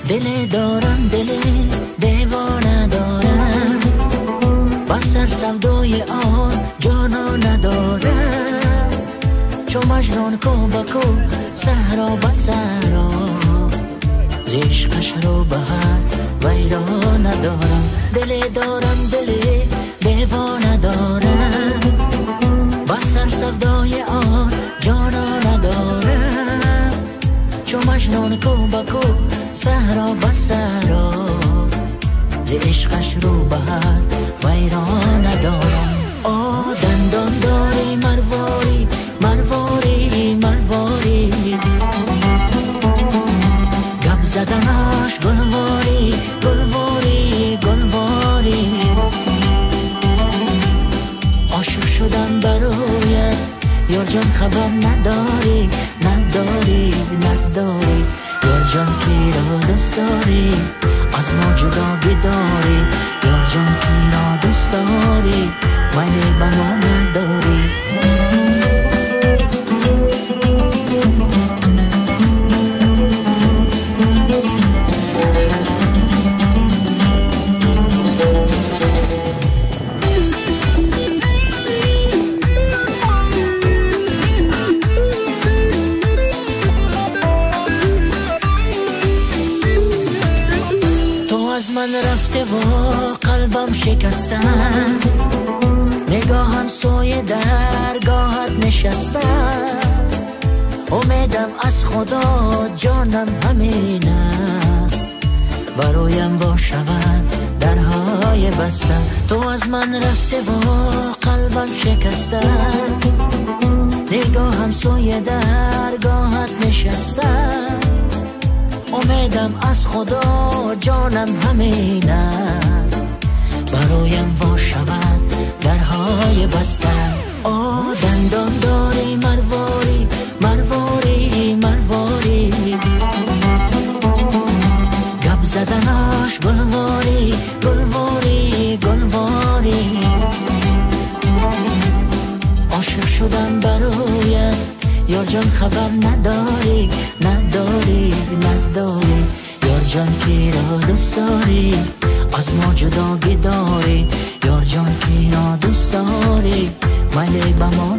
دل دارم، دل دیوانه دارم، بسر سودای آن جانا ندارم. چو مجنون کو بکو صحرا بسرا، ز عشقش رو بهر ویران ندارم. دل دارم، دل دیوانه دارم، بسر سودای آن جانا ندارم. چو مجنون کو بکو صحرا بسرا، ز عشقش رو بهر ویران ندارم. آ دندان داری مرواری مرواری مرواری، گپ زدناش گلواری گلواری گلواری. عاشق شدم برایت یار جان، خبر نداری نداری نداری. یار جان کی را دوست داری، از ما جدا بداری. یار جان کی را دوست داری، ولی به ما نداری. من رفته و قلبم شکستم، نگاهم سوی درگاهت نشستم. امیدم از خدا جانم همین است، برایم وا شود درهای بستم. تو از من رفته و قلبم شکستم، نگاهم سوی درگاهت نشستم. امیدم از خدا جانم همین است، برایم وا شود درهای بستم. آ دندان داری مرواری مرواری مرواری، گپ زدناش گلواری گلواری گلواری. عاشق شدم برایت یار جان، خبر نداری نداری نداری. یار جان کی را دوست داری، از ما جدا بداری. یار جان کی را دوست داری، ولی به ما